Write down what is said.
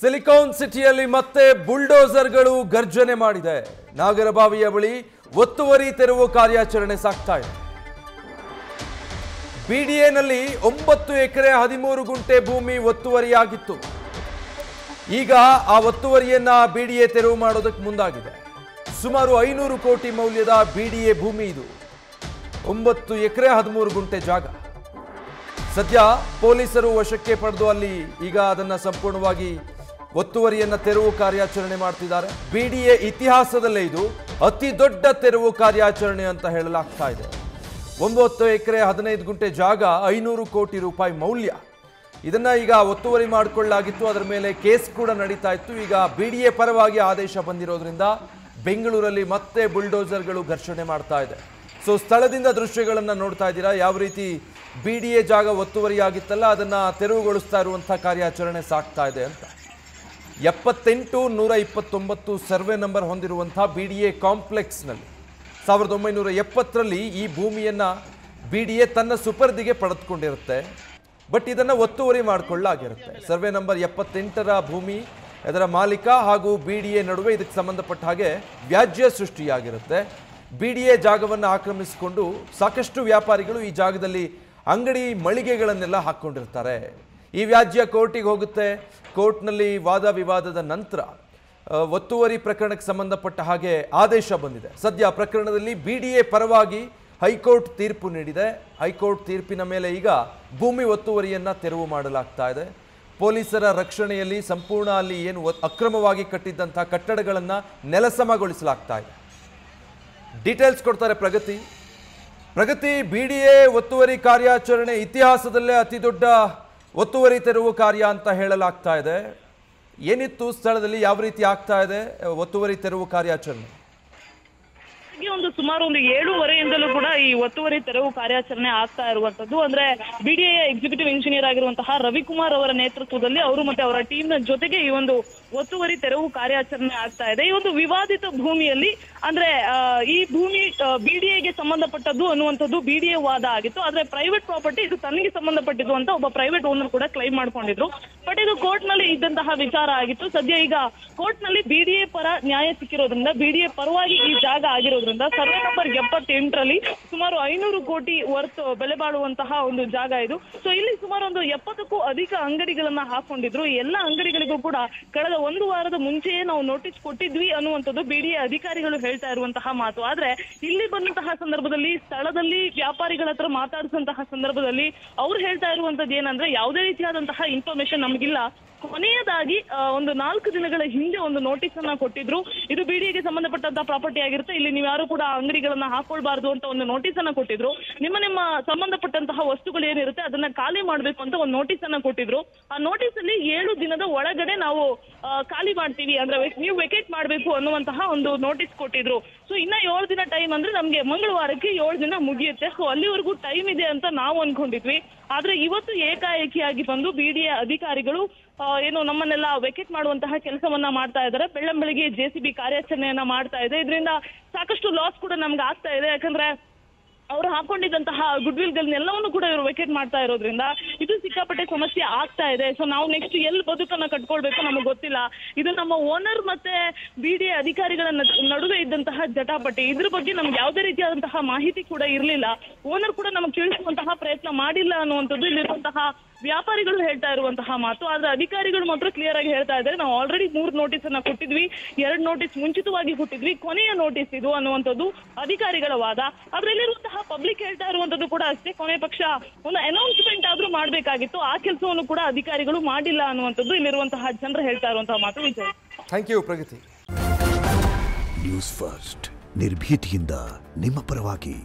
Silicon ಸಿಟಿಯಲ್ಲಿ ಮತ್ತೆ ಬುಲ್ಡೋಸರ್ಗಳು ಗರ್ಜನೆ ಮಾಡಿದೆ. ನಾಗರಬಾವಿಯ ಬಳಿ ಒತ್ತುವರಿ ತೆರವು ಕಾರ್ಯಾಚರಣೆ ಸಾಗ್ತಾ ಇದೆ. ಬಿಡಿಎನಲ್ಲಿ 9 ಎಕರೆ 13 ಗುಂಟೆ ಭೂಮಿ ಒತ್ತುವರಿಯಾಗಿತ್ತು. ಈಗ ಆ ಒತ್ತುವರಿಯನ್ನ ಬಿಡಿಎ ತೆರವು ಮಾಡೋದಕ್ಕೆ ಮುಂದಾಗಿದೆ. ಸುಮಾರು 500 ಕೋಟಿ ಮೌಲ್ಯದ ಬಿಡಿಎ ಭೂಮಿ ಇದು. 9 ಎಕರೆ 13 ಗುಂಟೆ ಜಾಗ. ಸದ್ಯ ಪೊಲೀಸರು ವಶಕ್ಕೆ ಪಡೆದು ಅಲ್ಲಿ ಈಗ ಅದನ್ನ ಸಂಪೂರ್ಣವಾಗಿ ಒತ್ತುವರಿಯನ್ನ ತೆರವು ಕಾರ್ಯಾಚರಣೆ ಮಾಡ್ತಿದ್ದಾರೆ. ಬಿಡಿಎ ಇತಿಹಾಸದಲ್ಲೇ ಇದು ಅತಿ ದೊಡ್ಡ ತೆರವು ಕಾರ್ಯಾಚರಣೆ ಅಂತ ಹೇಳಲಾಗ್ತಾ ಇದೆ. 9 ಎಕರೆ 15 ಗುಂಟೆ ಜಾಗ, 500 ಕೋಟಿ ರೂಪಾಯಿ ಮೌಲ್ಯ. ಇದನ್ನ ಈಗ ಒತ್ತುವರಿ ಮಾಡಿಕೊಳ್ಳಲಾಗಿತ್ತು. ಅದರ ಮೇಲೆ ಕೇಸ್ ಕೂಡ ನಡೀತಾ ಇತ್ತು. ಈಗ ಬಿಡಿಎ ಪರವಾಗಿ ಆದೇಶ ಬಂದಿರೋದ್ರಿಂದ ಬೆಂಗಳೂರಲ್ಲಿ ಮತ್ತೆ ಬುಲ್ಡೋಸರ್ಗಳು ಘರ್ಷಣೆ ಮಾಡ್ತಾ ಇದೆ. ಸೊ ಸ್ಥಳದಿಂದ ದೃಶ್ಯಗಳನ್ನು ನೋಡ್ತಾ ಇದ್ದೀರಾ. ಯಾವ ರೀತಿ ಬಿಡಿಎ ಜಾಗ ಒತ್ತುವರಿಯಾಗಿತ್ತಲ್ಲ ಅದನ್ನ ತೆರವುಗೊಳಿಸ್ತಾ ಇರುವಂತಹ ಕಾರ್ಯಾಚರಣೆ ಸಾಗ್ತಾ ಇದೆ ಅಂತ. 78-129 ಸರ್ವೆ ನಂಬರ್ ಹೊಂದಿರುವಂತಹ ಬಿಡಿಎ ಕಾಂಪ್ಲೆಕ್ಸ್ನಲ್ಲಿ 1970ರಲ್ಲಿ ಈ ಭೂಮಿಯನ್ನ ಬಿಡಿಎ ತನ್ನ ಸುಪರ್ದಿಗೆ ಪಡೆದುಕೊಂಡಿರುತ್ತೆ. ಬಟ್ ಇದನ್ನು ಒತ್ತುವರಿ ಮಾಡಿಕೊಳ್ಳಲಾಗಿರುತ್ತೆ. ಸರ್ವೆ ನಂಬರ್ 78ರ ಭೂಮಿ, ಅದರ ಮಾಲೀಕ ಹಾಗೂ ಬಿಡಿಎ ನಡುವೆ ಇದಕ್ಕೆ ಸಂಬಂಧಪಟ್ಟ ಹಾಗೆ ವ್ಯಾಜ್ಯ ಸೃಷ್ಟಿಯಾಗಿರುತ್ತೆ. ಬಿಡಿಎ ಜಾಗವನ್ನು ಆಕ್ರಮಿಸಿಕೊಂಡು ಸಾಕಷ್ಟು ವ್ಯಾಪಾರಿಗಳು ಈ ಜಾಗದಲ್ಲಿ ಅಂಗಡಿ ಮಳಿಗೆಗಳನ್ನೆಲ್ಲ ಹಾಕ್ಕೊಂಡಿರ್ತಾರೆ. ಈ ವ್ಯಾಜ್ಯ ಕೋರ್ಟಿಗೆ ಹೋಗುತ್ತೆ. ಕೋರ್ಟ್ನಲ್ಲಿ ವಾದ ವಿವಾದದ ನಂತರ ಒತ್ತುವರಿ ಪ್ರಕರಣಕ್ಕೆ ಸಂಬಂಧಪಟ್ಟ ಹಾಗೆ ಆದೇಶ ಬಂದಿದೆ. ಸದ್ಯ ಪ್ರಕರಣದಲ್ಲಿ ಬಿಡಿಎ ಪರವಾಗಿ ಹೈಕೋರ್ಟ್ ತೀರ್ಪು ನೀಡಿದೆ. ಹೈಕೋರ್ಟ್ ತೀರ್ಪಿನ ಮೇಲೆ ಈಗ ಭೂಮಿ ಒತ್ತುವರಿಯನ್ನು ತೆರವು ಮಾಡಲಾಗ್ತಾ ಇದೆ. ಪೊಲೀಸರ ರಕ್ಷಣೆಯಲ್ಲಿ ಸಂಪೂರ್ಣ ಅಲ್ಲಿ ಏನು ಅಕ್ರಮವಾಗಿ ಕಟ್ಟಿದ್ದಂಥ ಕಟ್ಟಡಗಳನ್ನು ನೆಲಸಮಗೊಳಿಸಲಾಗ್ತಾ ಇದೆ. ಡೀಟೇಲ್ಸ್ ಕೊಡ್ತಾರೆ ಪ್ರಗತಿ. ಬಿಡಿಎ ಒತ್ತುವರಿ ಕಾರ್ಯಾಚರಣೆ ಇತಿಹಾಸದಲ್ಲೇ ಅತಿ ದೊಡ್ಡ ಒತ್ತುವರಿ ತೆರವು ಕಾರ್ಯ ಅಂತ ಹೇಳಲಾಗ್ತಾ ಇದೆ. ಏನಿತ್ತು ಸ್ಥಳದಲ್ಲಿ, ಯಾವ ರೀತಿ ಆಗ್ತಾ ಇದೆ ಒತ್ತುವರಿ ತೆರವು ಕಾರ್ಯಾಚರಣೆ? ಸುಮಾರು 7:30ಯಿಂದಲೂ ಕೂಡ ಈ ಒತ್ತುವರಿ ತೆರವು ಕಾರ್ಯಾಚರಣೆ ಆಗ್ತಾ ಇರುವಂತದ್ದು. ಅಂದ್ರೆ ಬಿಡಿಎ ಎಕ್ಸಿಕ್ಯೂಟಿವ್ ಇಂಜಿನಿಯರ್ ಆಗಿರುವಂತಹ ರವಿಕುಮಾರ್ ಅವರ ನೇತೃತ್ವದಲ್ಲಿ ಅವರು ಮತ್ತೆ ಅವರ ಟೀಮ್ ನ ಜೊತೆಗೆ ಈ ಒಂದು ಒತ್ತುವರಿ ತೆರವು ಕಾರ್ಯಾಚರಣೆ ಆಗ್ತಾ ಇದೆ. ಈ ಒಂದು ವಿವಾದಿತ ಭೂಮಿಯಲ್ಲಿ ಅಂದ್ರೆ ಈ ಭೂಮಿ ಬಿಡಿಎಗೆ ಸಂಬಂಧಪಟ್ಟದ್ದು ಅನ್ನುವಂಥದ್ದು ಬಿಡಿಎ ವಾದ ಆಗಿತ್ತು. ಆದ್ರೆ ಪ್ರೈವೇಟ್ ಪ್ರಾಪರ್ಟಿ, ಇದು ತನಗೆ ಸಂಬಂಧಪಟ್ಟಿದ್ದು ಅಂತ ಒಬ್ಬ ಪ್ರೈವೇಟ್ ಓನರ್ ಕೂಡ ಕ್ಲೈಮ್ ಮಾಡ್ಕೊಂಡಿದ್ರು. ಬಟ್ ಇದು ಕೋರ್ಟ್ ನಲ್ಲಿ ಇದ್ದಂತಹ ವಿಚಾರ ಆಗಿತ್ತು. ಸದ್ಯ ಈಗ ಕೋರ್ಟ್ ನಲ್ಲಿ ಬಿಡಿಎ ಪರ ನ್ಯಾಯ ಸಿಕ್ಕಿರೋದ್ರಿಂದ, ಬಿಡಿಎ ಪರವಾಗಿ ಈ ಜಾಗ ಆಗಿರೋದ್ರಿಂದ ಸರ್ವೆ ನಂಬರ್ 78ರಲ್ಲಿ ಸುಮಾರು 500 ಕೋಟಿ ವರ್ತ್ ಬೆಲೆ ಬಾಳುವಂತಹ ಒಂದು ಜಾಗ ಇದು. ಸೊ ಇಲ್ಲಿ ಸುಮಾರು ಒಂದು 70ಕ್ಕೂ ಅಧಿಕ ಅಂಗಡಿಗಳನ್ನ ಹಾಕೊಂಡಿದ್ರು. ಈ ಎಲ್ಲ ಅಂಗಡಿಗಳಿಗೂ ಕೂಡ ಕಳೆದ 1 ವಾರದ ಮುಂಚೆಯೇ ನಾವು ನೋಟಿಸ್ ಕೊಟ್ಟಿದ್ವಿ ಅನ್ನುವಂಥದ್ದು ಬಿಡಿಎ ಅಧಿಕಾರಿಗಳು ಹೇಳ್ತಾ ಇರುವಂತಹ ಮಾತು. ಆದ್ರೆ ಇಲ್ಲಿ ಬಂದಂತಹ ಸಂದರ್ಭದಲ್ಲಿ, ಸ್ಥಳದಲ್ಲಿ ವ್ಯಾಪಾರಿಗಳ ಹತ್ರ ಮಾತಾಡಿಸುವಂತಹ ಸಂದರ್ಭದಲ್ಲಿ ಅವ್ರು ಹೇಳ್ತಾ ಇರುವಂತದ್ದು ಏನಂದ್ರೆ, ಯಾವುದೇ ರೀತಿಯಾದಂತಹ ಇನ್ಫಾರ್ಮೇಶನ್ ನಮಗಿಲ್ಲ. ಕೊನೆಯದಾಗಿ ಒಂದು 4 ದಿನಗಳ ಹಿಂದೆ ಒಂದು ನೋಟಿಸ್ ಅನ್ನ ಕೊಟ್ಟಿದ್ರು. ಇದು ಬಿಡಿಎಗೆ ಸಂಬಂಧಪಟ್ಟಂತಹ ಪ್ರಾಪರ್ಟಿ ಆಗಿರುತ್ತೆ, ಇಲ್ಲಿ ನೀವು ಯಾರು ಕೂಡ ಅಂಗಡಿಗಳನ್ನ ಹಾಕೊಳ್ಬಾರ್ದು ಅಂತ ಒಂದು ನೋಟಿಸ್ ಅನ್ನ ಕೊಟ್ಟಿದ್ರು. ನಿಮ್ಮ ಸಂಬಂಧಪಟ್ಟಂತಹ ವಸ್ತುಗಳು ಏನಿರುತ್ತೆ ಅದನ್ನ ಖಾಲಿ ಮಾಡ್ಬೇಕು ಅಂತ ಒಂದು ನೋಟಿಸ್ ಅನ್ನ ಕೊಟ್ಟಿದ್ರು. ಆ ನೋಟಿಸ್ ಅಲ್ಲಿ 7 ದಿನದ ಒಳಗಡೆ ನಾವು ಖಾಲಿ ಮಾಡ್ತೀವಿ, ಅಂದ್ರೆ ನೀವು ವೆಕೇಟ್ ಮಾಡ್ಬೇಕು ಅನ್ನುವಂತಹ ಒಂದು ನೋಟಿಸ್ ಕೊಟ್ಟಿದ್ರು. ಸೊ ಇನ್ನ 7 ದಿನ ಟೈಮ್ ಅಂದ್ರೆ ನಮ್ಗೆ ಮಂಗಳವಾರಕ್ಕೆ 7 ದಿನ ಮುಗಿಯುತ್ತೆ. ಸೊ ಅಲ್ಲಿವರೆಗೂ ಟೈಮ್ ಇದೆ ಅಂತ ನಾವು ಅನ್ಕೊಂಡಿದ್ವಿ. ಆದ್ರೆ ಇವತ್ತು ಏಕಾಏಕಿಯಾಗಿ ಬಂದು ಬಿಡಿಎ ಅಧಿಕಾರಿಗಳು ಏನು ನಮ್ಮನ್ನೆಲ್ಲ ವೆಕೆಟ್ ಮಾಡುವಂತಹ ಕೆಲಸವನ್ನ ಮಾಡ್ತಾ ಇದ್ದಾರೆ. ಬೆಳ್ಳಂಬೆಳಿಗ್ಗೆ JCB ಕಾರ್ಯಾಚರಣೆಯನ್ನ ಮಾಡ್ತಾ ಇದೆ. ಇದರಿಂದ ಸಾಕಷ್ಟು ಲಾಸ್ ಕೂಡ ನಮ್ಗೆ ಆಗ್ತಾ ಇದೆ. ಯಾಕಂದ್ರೆ ಅವರು ಹಾಕೊಂಡಿದ್ದಂತಹ ಗುಡ್ವಿಲ್ಗಳನ್ನೆಲ್ಲವನ್ನು ಕೂಡ ಇವರು ವೆಕೆಟ್ ಮಾಡ್ತಾ ಇರೋದ್ರಿಂದ ಇದು ಸಿಕ್ಕಾಪಟ್ಟೆ ಸಮಸ್ಯೆ ಆಗ್ತಾ ಇದೆ. ಸೊ ನಾವು ನೆಕ್ಸ್ಟ್ ಎಲ್ಲಿ ಬದುಕನ್ನ ಕಟ್ಕೊಳ್ಬೇಕು ನಮಗೆ ಗೊತ್ತಿಲ್ಲ. ಇದು ನಮ್ಮ ಓನರ್ ಮತ್ತೆ ಬಿಡಿಎ ಅಧಿಕಾರಿಗಳ ನಡುವೆ ಇದ್ದಂತಹ ಜಟಾಪಟಿ. ಇದ್ರ ಬಗ್ಗೆ ನಮ್ಗೆ ಯಾವುದೇ ರೀತಿಯಾದಂತಹ ಮಾಹಿತಿ ಕೂಡ ಇರಲಿಲ್ಲ. ಓನರ್ ಕೂಡ ನಮಗೆ ತಿಳಿಸುವಂತಹ ಪ್ರಯತ್ನ ಮಾಡಿಲ್ಲ ಅನ್ನುವಂಥದ್ದು ಇಲ್ಲಿರುವಂತಹ ವ್ಯಾಪಾರಿಗಳು ಹೇಳ್ತಾ ಇರುವಂತಹ ಮಾತು. ಆದ್ರೆ ಅಧಿಕಾರಿಗಳು ಮಾತ್ರ ಕ್ಲಿಯರ್ ಆಗಿ ಹೇಳ್ತಾ ಇದ್ದಾರೆ, ನಾವು ಆಲ್ರೆಡಿ 3 ನೋಟಿಸ್ ಅನ್ನ ಕೊಟ್ಟಿದ್ವಿ, 2 ನೋಟಿಸ್ ಮುಂಚಿತವಾಗಿ ಕೊಟ್ಟಿದ್ವಿ, ಕೊನೆಯ ನೋಟಿಸ್ ಇದು ಅನ್ನುವಂಥದ್ದು ಅಧಿಕಾರಿಗಳ ವಾದ. ಆದ್ರೆ ಇಲ್ಲಿರುವಂತಹ ಪಬ್ಲಿಕ್ ಹೇಳ್ತಾ ಇರುವಂತದ್ದು ಕೂಡ ಅಷ್ಟೇ, ಕೊನೆ ಪಕ್ಷ ಒಂದು ಅನೌನ್ಸ್ಮೆಂಟ್ ಆದ್ರೂ ಮಾಡ್ಬೇಕಾಗಿತ್ತು, ಆ ಕೆಲಸವನ್ನು ಕೂಡ ಅಧಿಕಾರಿಗಳು ಮಾಡಿಲ್ಲ ಅನ್ನುವಂಥದ್ದು ಇಲ್ಲಿರುವಂತಹ ಜನರು ಹೇಳ್ತಾ ಇರುವಂತಹ ಮಾತು. Vijay, thank you Pragati. News first, ನಿರ್ಭೀತಿಯಿಂದ ನಿಮ್ಮ ಪರವಾಗಿ.